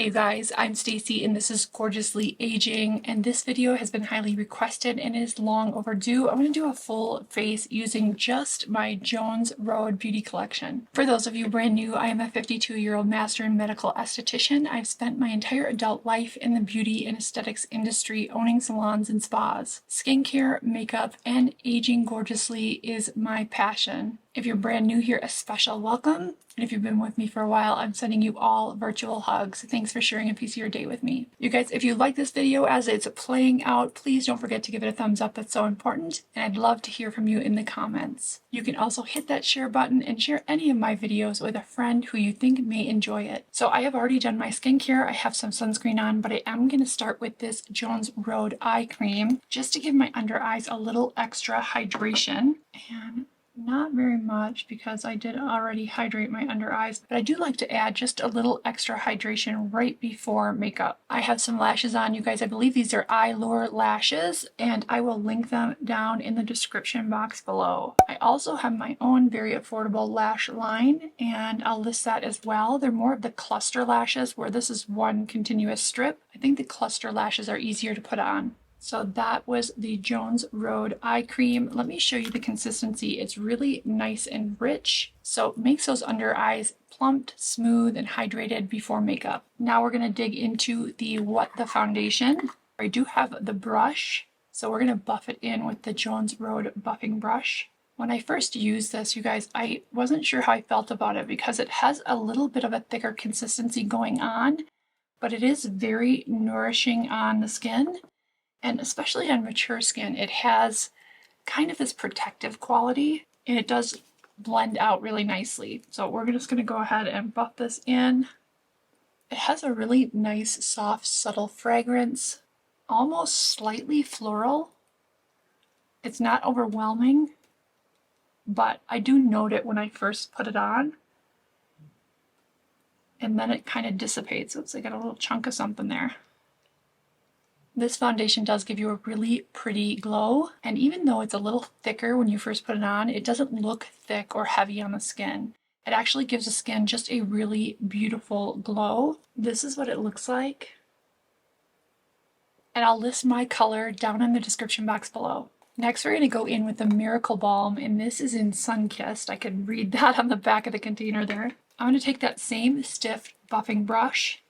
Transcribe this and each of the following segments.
Hey guys, I'm Stacy and this is Gorgeously Aging, and this video has been highly requested and is long overdue. I'm going to do a full face using just my Jones Road Beauty Collection. For those of you brand new, I am a 52-year-old master in medical esthetician. I've spent my entire adult life in the beauty and aesthetics industry owning salons and spas. Skincare, makeup, and aging gorgeously is my passion. If you're brand new here, a special welcome. And if you've been with me for a while, I'm sending you all virtual hugs. Thanks for sharing a piece of your day with me. You guys, if you like this video as it's playing out, please don't forget to give it a thumbs up. That's so important. And I'd love to hear from you in the comments. You can also hit that share button and share any of my videos with a friend who you think may enjoy it. So I have already done my skincare. I have some sunscreen on, but I am going to start with this Jones Road Eye Cream just to give my under eyes a little extra hydration. And not very much because I did already hydrate my under eyes, but I do like to add just a little extra hydration right before makeup. I have some lashes on, you guys. I believe these are Allure lashes, and I will link them down in the description box below. I also have my own very affordable lash line, and I'll list that as well. They're more of the cluster lashes, where this is one continuous strip. I think the cluster lashes are easier to put on. So that was the Jones Road Eye Cream. Let me show you the consistency. It's really nice and rich. So it makes those under eyes plumped, smooth, and hydrated before makeup. Now we're going to dig into the What the foundation. I do have the brush, so we're going to buff it in with the Jones Road buffing brush. When I first used this, you guys, I wasn't sure how I felt about it because it has a little bit of a thicker consistency going on, but it is very nourishing on the skin. And especially on mature skin, it has kind of this protective quality, and it does blend out really nicely. So we're just going to go ahead and buff this in. It has a really nice, soft, subtle fragrance, almost slightly floral. It's not overwhelming, but I do note it when I first put it on. And then it kind of dissipates. Oops, I got a little chunk of something there. This foundation does give you a really pretty glow, and even though it's a little thicker when you first put it on, it doesn't look thick or heavy on the skin. It actually gives the skin just a really beautiful glow. This is what it looks like. And I'll list my color down in the description box below. Next, we're going to go in with the Miracle Balm, and this is in Sunkissed. I could read that on the back of the container there. I'm going to take that same stiff buffing brush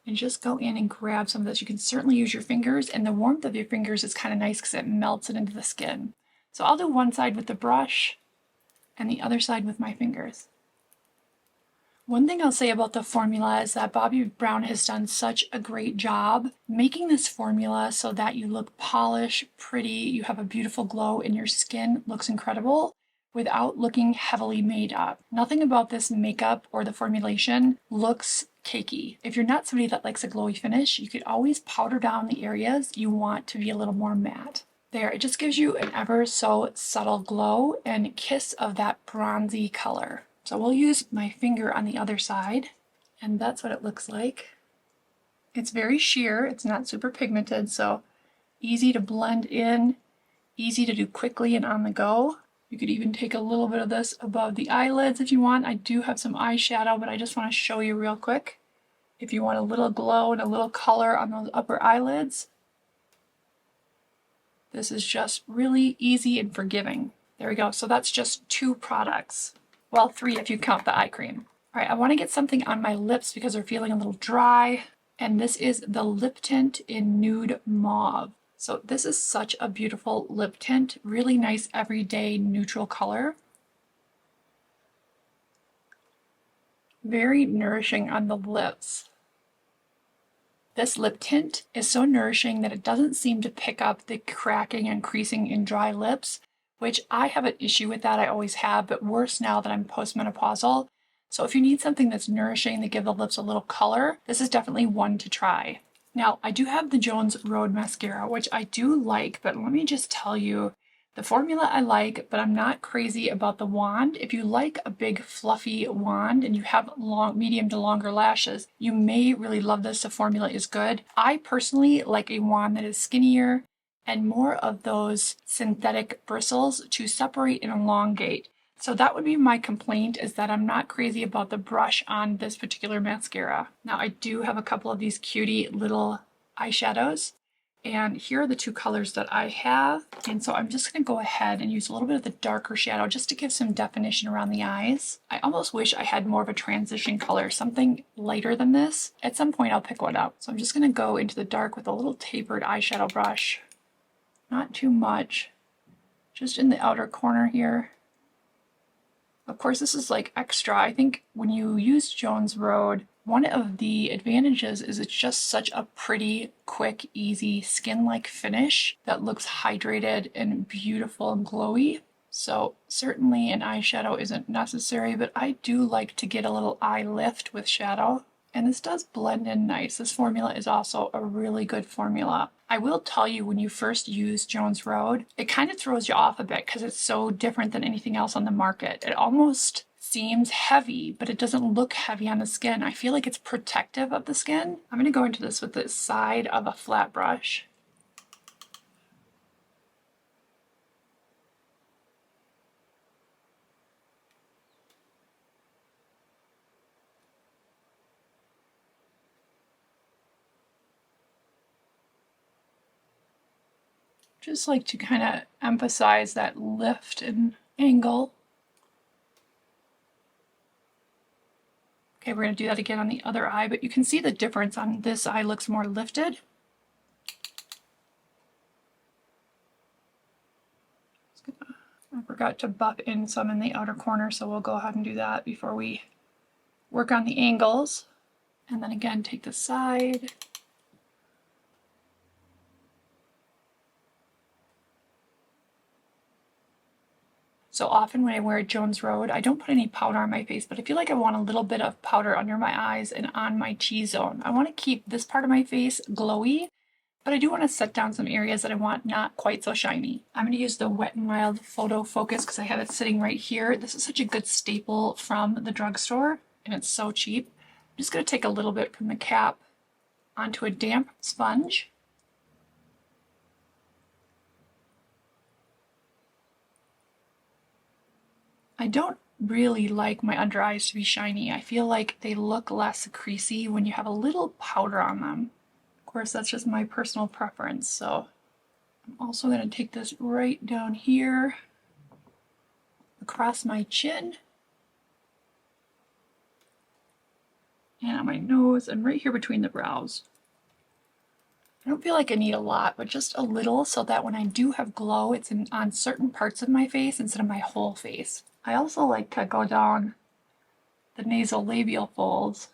and just go in and grab some of this. You can certainly use your fingers, and the warmth of your fingers is kind of nice because it melts it into the skin. So I'll do one side with the brush and the other side with my fingers. One thing I'll say about the formula is that Bobbi Brown has done such a great job making this formula so that you look polished, pretty, you have a beautiful glow, and your skin looks incredible without looking heavily made up. Nothing about this makeup or the formulation looks cakey. If you're not somebody that likes a glowy finish, you could always powder down the areas you want to be a little more matte. There, it just gives you an ever so subtle glow and a kiss of that bronzy color. So we'll use my finger on the other side, and that's what it looks like. It's very sheer, it's not super pigmented, so easy to blend in, easy to do quickly and on the go. You could even take a little bit of this above the eyelids if you want. I do have some eyeshadow, but I just want to show you real quick. If you want a little glow and a little color on those upper eyelids, this is just really easy and forgiving. There we go. So that's just 2 products. Well, 3 if you count the eye cream. All right, I want to get something on my lips because they're feeling a little dry. And this is the lip tint in Nude Mauve. So this is such a beautiful lip tint, really nice everyday neutral color. Very nourishing on the lips. This lip tint is so nourishing that it doesn't seem to pick up the cracking and creasing in dry lips, which I have an issue with that. I always have, but worse now that I'm postmenopausal. So if you need something that's nourishing to give the lips a little color, this is definitely one to try. Now, I do have the Jones Road Mascara, which I do like, but let me just tell you, the formula I like, but I'm not crazy about the wand. If you like a big fluffy wand and you have medium to longer lashes, you may really love this. The formula is good. I personally like a wand that is skinnier and more of those synthetic bristles to separate and elongate. So that would be my complaint, is that I'm not crazy about the brush on this particular mascara. Now I do have a couple of these cutie little eyeshadows, and here are the two colors that I have. And so I'm just going to go ahead and use a little bit of the darker shadow just to give some definition around the eyes. I almost wish I had more of a transition color, something lighter than this. At some point I'll pick one up. So I'm just going to go into the dark with a little tapered eyeshadow brush. Not too much, just in the outer corner here. Of course, this is like extra. I think when you use Jones Road, one of the advantages is it's just such a pretty, quick, easy, skin-like finish that looks hydrated and beautiful and glowy. So certainly an eyeshadow isn't necessary, but I do like to get a little eye lift with shadow. And this does blend in nice. This formula is also a really good formula. I will tell you, when you first use Jones Road, it kind of throws you off a bit because it's so different than anything else on the market. It almost seems heavy, but it doesn't look heavy on the skin. I feel like it's protective of the skin. I'm going to go into this with the side of a flat brush. Just like to kind of emphasize that lift and angle. Okay, we're going to do that again on the other eye, but you can see the difference. On this eye looks more lifted. I forgot to buff in some in the outer corner, so we'll go ahead and do that before we work on the angles. And then again, take the side. So often when I wear Jones Road, I don't put any powder on my face, but I feel like I want a little bit of powder under my eyes and on my T-zone. I want to keep this part of my face glowy, but I do want to set down some areas that I want not quite so shiny. I'm going to use the Wet n Wild Photo Focus because I have it sitting right here. This is such a good staple from the drugstore, and it's so cheap. I'm just going to take a little bit from the cap onto a damp sponge. I don't really like my under eyes to be shiny. I feel like they look less creasy when you have a little powder on them. Of course, that's just my personal preference. So I'm also going to take this right down here across my chin and on my nose and right here between the brows. I don't feel like I need a lot, but just a little so that when I do have glow, it's on certain parts of my face instead of my whole face. I also like to go down the nasolabial folds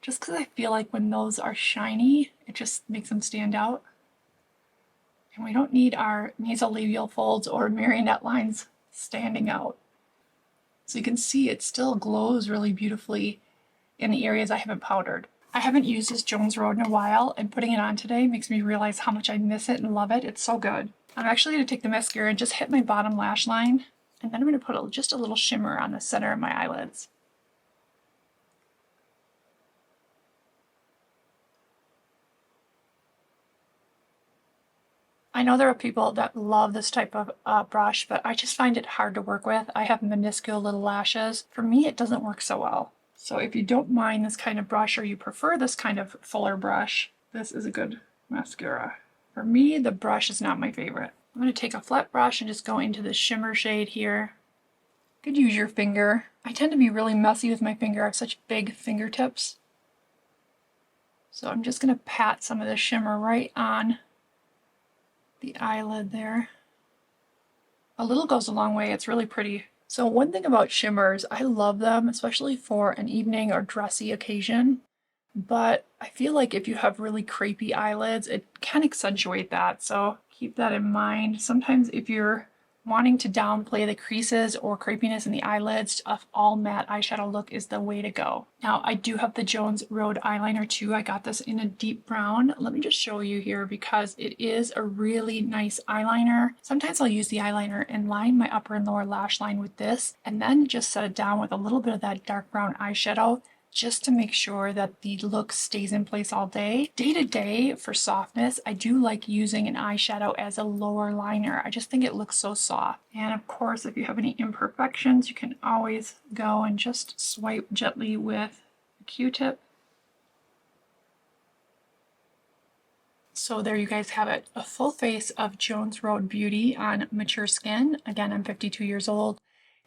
just because I feel like when those are shiny, it just makes them stand out. And we don't need our nasolabial folds or marionette lines standing out. So you can see it still glows really beautifully in the areas I haven't powdered. I haven't used this Jones Road in a while, and putting it on today makes me realize how much I miss it and love it. It's so good. I'm actually going to take the mascara and just hit my bottom lash line, and then I'm going to put just a little shimmer on the center of my eyelids. I know there are people that love this type of brush, but I just find it hard to work with. I have minuscule little lashes. For me, it doesn't work so well. So if you don't mind this kind of brush, or you prefer this kind of fuller brush, this is a good mascara. For me, the brush is not my favorite. I'm going to take a flat brush and just go into the shimmer shade here. You could use your finger. I tend to be really messy with my finger. I have such big fingertips. So I'm just going to pat some of the shimmer right on the eyelid there. A little goes a long way. It's really pretty. So one thing about shimmers, I love them, especially for an evening or dressy occasion. But I feel like if you have really crepey eyelids, it can accentuate that. So keep that in mind. Sometimes if you're wanting to downplay the creases or crepiness in the eyelids, a all matte eyeshadow look is the way to go. Now I do have the Jones Road eyeliner too. I got this in a deep brown. Let me just show you here because it is a really nice eyeliner. Sometimes I'll use the eyeliner and line my upper and lower lash line with this and then just set it down with a little bit of that dark brown eyeshadow just to make sure that the look stays in place all day. Day to day, for softness, I do like using an eyeshadow as a lower liner. I just think it looks so soft. And of course, if you have any imperfections, you can always go and just swipe gently with a Q-tip. So there you guys have it, a full face of Jones Road Beauty on mature skin. Again, I'm 52 years old.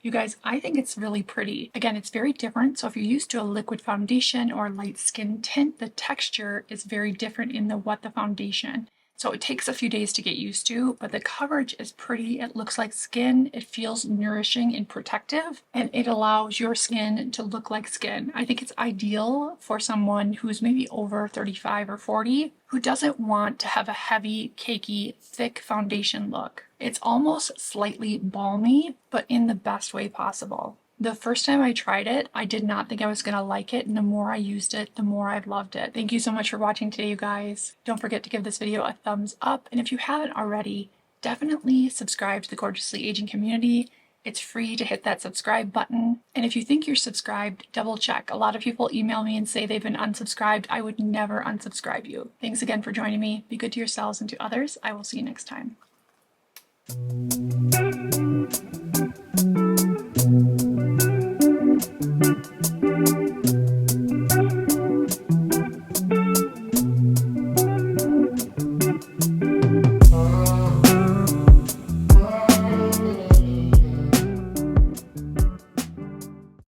You guys, I think it's really pretty. Again, it's very different. So if you're used to a liquid foundation or light skin tint, the texture is very different in the foundation. So it takes a few days to get used to, but the coverage is pretty. It looks like skin. It feels nourishing and protective, and it allows your skin to look like skin. I think it's ideal for someone who's maybe over 35 or 40 who doesn't want to have a heavy, cakey, thick foundation look. It's almost slightly balmy, but in the best way possible. The first time I tried it, I did not think I was going to like it, and the more I used it, the more I've loved it. Thank you so much for watching today, you guys. Don't forget to give this video a thumbs up, and if you haven't already, definitely subscribe to the Gorgeously Aging community. It's free to hit that subscribe button, and if you think you're subscribed, double check. A lot of people email me and say they've been unsubscribed. I would never unsubscribe you. Thanks again for joining me. Be good to yourselves and to others. I will see you next time.